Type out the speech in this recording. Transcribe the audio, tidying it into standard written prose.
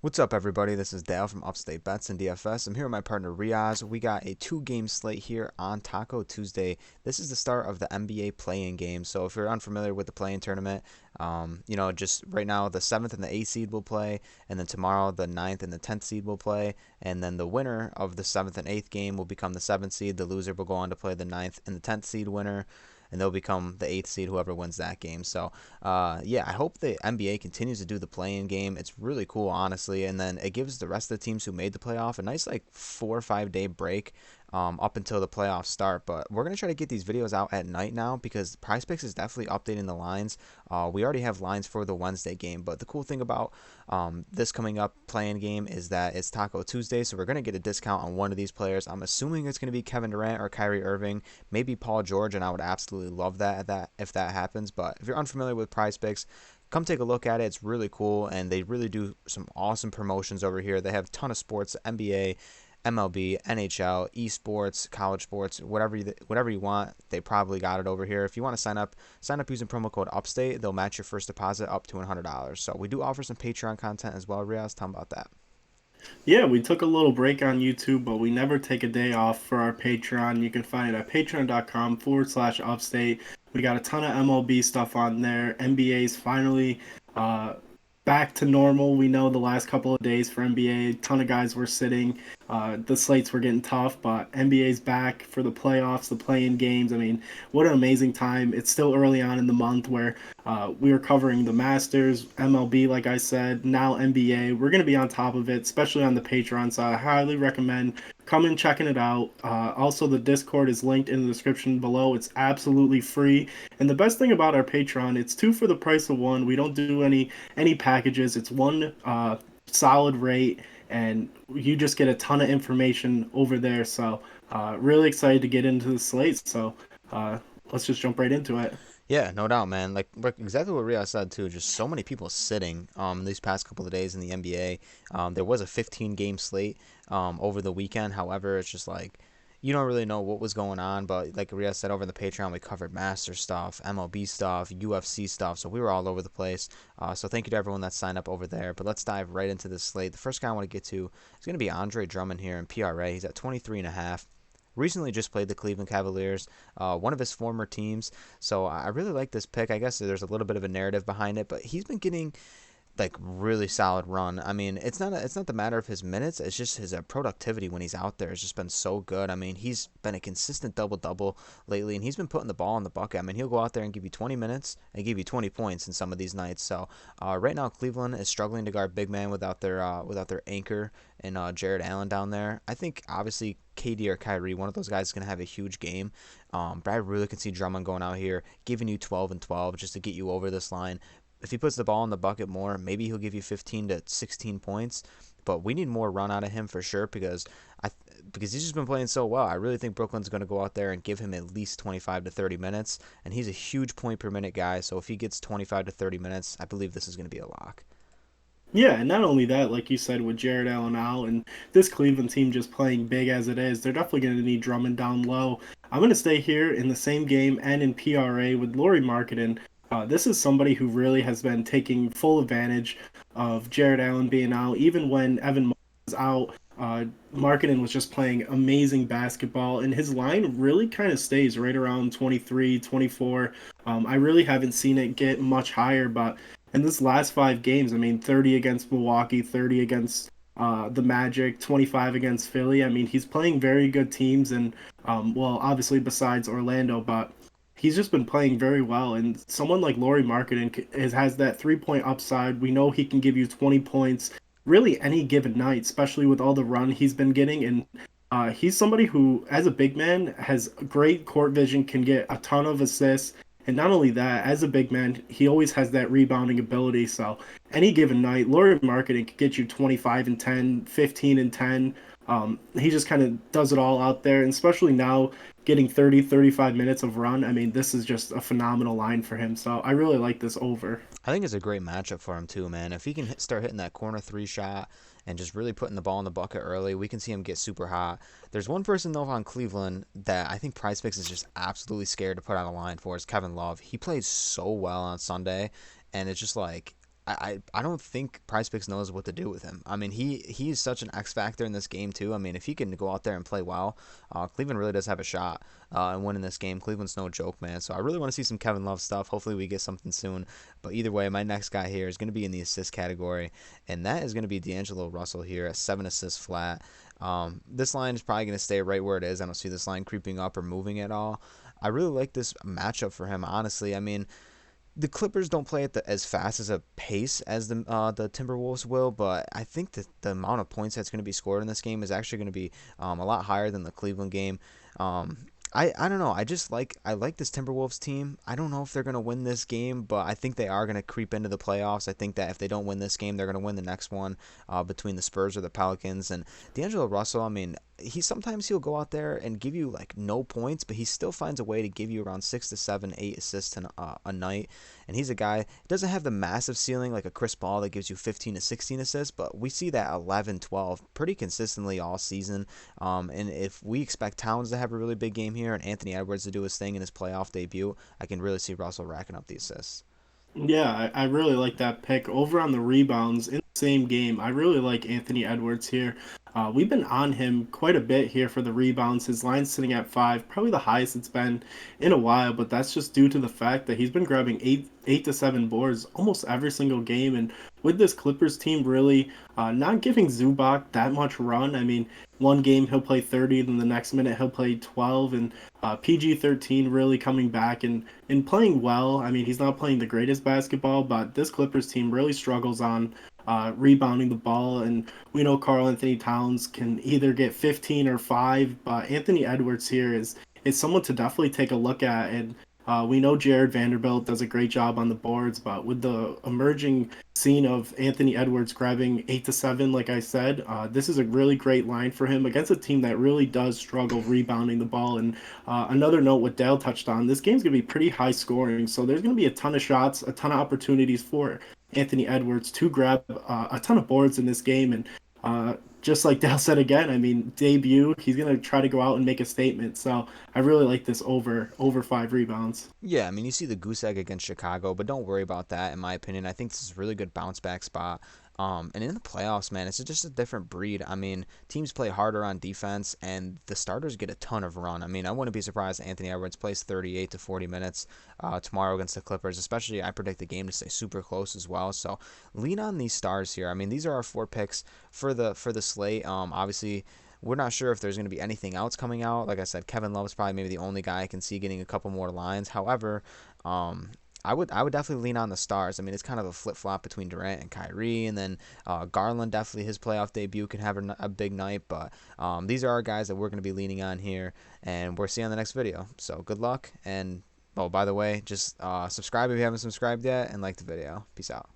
What's up, everybody? This is Dale from Upstate Bets and DFS. I'm here with my partner Reoz. We got a two-game slate here on Taco Tuesday. This is the start of the NBA play-in game. So if you're unfamiliar with the play-in tournament, just right now the 7th and the 8th seed will play, and then tomorrow the 9th and the 10th seed will play, and then the winner of the 7th and 8th game will become the 7th seed. The loser will go on to play the 9th and the 10th seed winner, and they'll become the 8th seed, whoever wins that game. So, I hope the NBA continues to do the play-in game. It's really cool, honestly, and then it gives the rest of the teams who made the playoff a nice, 4 or 5 day break up until the playoffs start. But we're going to try to get these videos out at night now because PrizePicks is definitely updating the lines. We already have lines for the Wednesday game, but the cool thing about this coming up play-in game is that it's Taco Tuesday, so we're going to get a discount on one of these players. I'm assuming it's going to be Kevin Durant or Kyrie Irving, maybe Paul George, and I would absolutely love that if that happens. But if you're unfamiliar with PrizePicks, come take a look at it. It's really cool, and they really do some awesome promotions over here. They have a ton of sports, NBA, MLB, NHL, esports, college sports, whatever you want. They probably got it over here. If you want to sign up using promo code Upstate. They'll match your first deposit up to $100. So we do offer some Patreon content as well. Riaz, tell them about that. Yeah, we took a little break on YouTube, but we never take a day off for our Patreon. You can find it at patreon.com/upstate. We got a ton of MLB stuff on there. NBA's finally uh, back to normal. We know the last couple of days for NBA, a ton of guys were sitting. The slates were getting tough, but NBA's back for the playoffs, the play-in games. I mean, what an amazing time. It's still early on in the month where we were covering the Masters, MLB, like I said, now NBA. We're going to be on top of it, especially on the Patreon. So I highly recommend coming checking it out. Also, the Discord is linked in the description below. It's absolutely free. And the best thing about our Patreon, it's two for the price of one. We don't do any packages. It's one solid rate, and you just get a ton of information over there. So really excited to get into the slate. So uh, let's just jump right into it. Yeah, no doubt, man. Like exactly what Riaz said too. Just so many people sitting these past couple of days in the NBA. There was a 15 game slate over the weekend. However, it's just like you don't really know what was going on. But like Riaz said, over the Patreon, we covered Master stuff, MLB stuff, UFC stuff. So we were all over the place. So thank you to everyone that signed up over there. But let's dive right into this slate. The first guy I want to get to is going to be Andre Drummond here in PRA. He's at 23.5. Recently just played the Cleveland Cavaliers, one of his former teams. So I really like this pick. I guess there's a little bit of a narrative behind it, but he's been getting like really solid run. I mean, it's not the matter of his minutes. It's just his productivity when he's out there has just been so good. I mean, he's been a consistent double double lately, and he's been putting the ball in the bucket. I mean, he'll go out there and give you 20 minutes and give you 20 points in some of these nights. So right now, Cleveland is struggling to guard big man without their anchor and Jared Allen down there. I think obviously KD or Kyrie, one of those guys is gonna have a huge game. But I really can see Drummond going out here, giving you 12 and 12 just to get you over this line. If he puts the ball in the bucket more, maybe he'll give you 15 to 16 points. But we need more run out of him for sure because he's just been playing so well. I really think Brooklyn's going to go out there and give him at least 25 to 30 minutes. And he's a huge point per minute guy. So if he gets 25 to 30 minutes, I believe this is going to be a lock. Yeah, and not only that, like you said, with Jared Allen out and this Cleveland team just playing big as it is, they're definitely going to need Drummond down low. I'm going to stay here in the same game and in PRA with Laurie Marketing. This is somebody who really has been taking full advantage of Jared Allen being out. Even when Evan Mobley was out, Marketing was just playing amazing basketball, and his line really kind of stays right around 23, 24. I really haven't seen it get much higher, but in this last 5 games, I mean, 30 against Milwaukee, 30 against the Magic, 25 against Philly. I mean, he's playing very good teams, and well, obviously besides Orlando, but he's just been playing very well. And someone like Laurie Marketing has that 3 point upside. We know he can give you 20 points really any given night, especially with all the run he's been getting. And he's somebody who, as a big man, has great court vision, can get a ton of assists. And not only that, as a big man, he always has that rebounding ability. So any given night, Laurie Marketing could get you 25 and 10, 15 and 10. He just kind of does it all out there. And especially now, getting 30, 35 minutes of run. I mean, this is just a phenomenal line for him. So I really like this over. I think it's a great matchup for him too, man. If he can start hitting that corner three shot and just really putting the ball in the bucket early, we can see him get super hot. There's one person though on Cleveland that I think PrizePicks is just absolutely scared to put on a line for is Kevin Love. He played so well on Sunday, and it's just like I don't think Prize Picks knows what to do with him. I mean, he's such an X factor in this game too. I mean, if he can go out there and play well, Cleveland really does have a shot in winning this game. Cleveland's no joke, man. So I really want to see some Kevin Love stuff. Hopefully we get something soon. But either way, my next guy here is going to be in the assist category, and that is going to be D'Angelo Russell here at 7 assists flat. This line is probably going to stay right where it is. I don't see this line creeping up or moving at all. I really like this matchup for him, honestly. I mean, the Clippers don't play at as fast as a pace as the Timberwolves will, but I think that the amount of points that's going to be scored in this game is actually going to be a lot higher than the Cleveland game. Um, I don't know. I like this Timberwolves team. I don't know if they're going to win this game, but I think they are going to creep into the playoffs. I think that if they don't win this game, they're going to win the next one between the Spurs or the Pelicans. And D'Angelo Russell, I mean, he'll go out there and give you like no points, but he still finds a way to give you around 6 to 7, 8 assists a night. And he's a guy doesn't have the massive ceiling like a Chris Paul that gives you 15 to 16 assists, but we see that 11, 12 pretty consistently all season. And if we expect Towns to have a really big game here and Anthony Edwards to do his thing in his playoff debut, I can really see Russell racking up the assists. Yeah, I really like that pick. Over on the rebounds in the same game, I really like Anthony Edwards here. We've been on him quite a bit here for the rebounds. His line's sitting at 5, probably the highest it's been in a while, but that's just due to the fact that he's been grabbing 8 to 7 boards almost every single game. And with this Clippers team really not giving Zubac that much run, I mean, one game he'll play 30, then the next minute he'll play 12, and PG-13 really coming back and playing well. I mean, he's not playing the greatest basketball, but this Clippers team really struggles on rebounding the ball. And we know Karl Anthony Towns can either get 15 or 5, but Anthony Edwards here is someone to definitely take a look at. And we know Jared Vanderbilt does a great job on the boards, but with the emerging scene of Anthony Edwards grabbing 8 to 7, like I said, this is a really great line for him against a team that really does struggle rebounding the ball. And another note, what Dale touched on, this game's going to be pretty high scoring, so there's going to be a ton of shots, a ton of opportunities for Anthony Edwards to grab a ton of boards in this game. And just like Dale said again, I mean, debut, he's going to try to go out and make a statement. So I really like this over 5 rebounds. Yeah, I mean, you see the goose egg against Chicago, but don't worry about that, in my opinion. I think this is a really good bounce back spot. And in the playoffs, man, it's just a different breed. I mean, teams play harder on defense, and the starters get a ton of run. I mean, I wouldn't be surprised if Anthony Edwards plays 38 to 40 minutes tomorrow against the Clippers, especially I predict the game to stay super close as well. So lean on these stars here. I mean, these are our 4 picks for the slate. Obviously, we're not sure if there's going to be anything else coming out. Like I said, Kevin Love's probably maybe the only guy I can see getting a couple more lines. However, I would definitely lean on the stars. I mean, it's kind of a flip flop between Durant and Kyrie, and then Garland definitely his playoff debut can have a big night. But these are our guys that we're going to be leaning on here, and we'll see you on the next video. So good luck, and oh, by the way, just subscribe if you haven't subscribed yet, and like the video. Peace out.